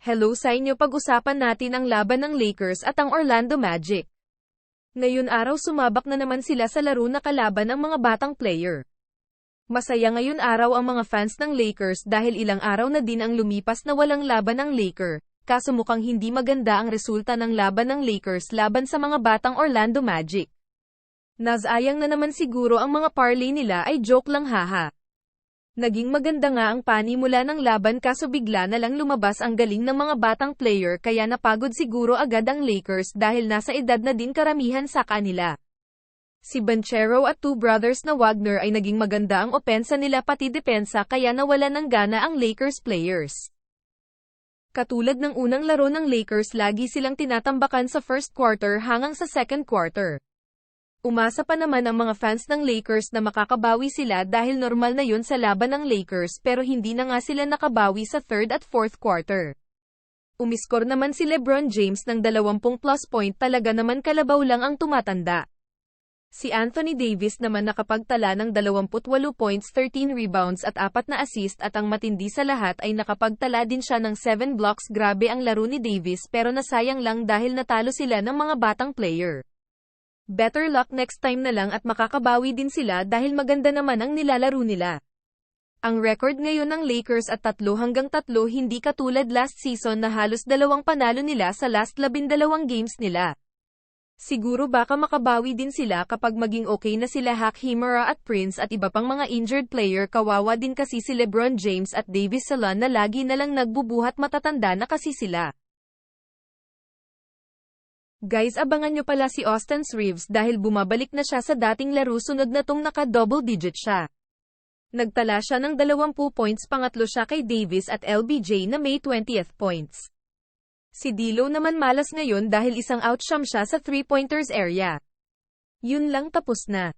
Hello sa inyo, pag-usapan natin ang laban ng Lakers at ang Orlando Magic. Ngayon araw sumabak na naman sila sa laro na kalaban ng mga batang player. Masaya ngayon araw ang mga fans ng Lakers dahil ilang araw na din ang lumipas na walang laban ng Laker, kaso mukhang hindi maganda ang resulta ng laban ng Lakers laban sa mga batang Orlando Magic. Nasayang na naman siguro ang mga parlay nila, ay joke lang haha. Naging maganda nga ang panimula ng laban kaso bigla na lang lumabas ang galing ng mga batang player kaya napagod siguro agad ang Lakers dahil nasa edad na din karamihan sa kanila. Si Banchero at two brothers na Wagner ay naging maganda ang opensa nila pati depensa kaya nawala ng gana ang Lakers players. Katulad ng unang laro ng Lakers, lagi silang tinatambakan sa first quarter hanggang sa second quarter. Umasa pa naman ang mga fans ng Lakers na makakabawi sila dahil normal na yun sa laban ng Lakers pero hindi na nga sila nakabawi sa third at fourth quarter. Umiskor naman si LeBron James ng 20+ point, talaga naman kalabaw lang ang tumatanda. Si Anthony Davis naman nakapagtala ng 28 points, 13 rebounds at 4 na assist at ang matindi sa lahat ay nakapagtala din siya ng 7 blocks. Grabe ang laro ni Davis pero nasayang lang dahil natalo sila ng mga batang player. Better luck next time na lang at makakabawi din sila dahil maganda naman ang nilalaro nila. Ang record ngayon ng Lakers at 3-3, hindi katulad last season na halos 2 panalo nila sa last 12 games nila. Siguro baka makabawi din sila kapag maging okay na sila Hachimura at Prince at iba pang mga injured player. Kawawa din kasi si LeBron James at Davis Salan na lagi na lang nagbubuhat, matatanda na kasi sila. Guys, abangan nyo pala si Austin Reaves dahil bumabalik na siya sa dating laro, sunod na tong naka-double digit siya. Nagtala siya ng 20 points, pangatlo siya kay Davis at LBJ na may 20th points. Si D'Lo naman malas ngayon dahil isang outshot siya sa 3-pointers area. Yun lang, tapos na.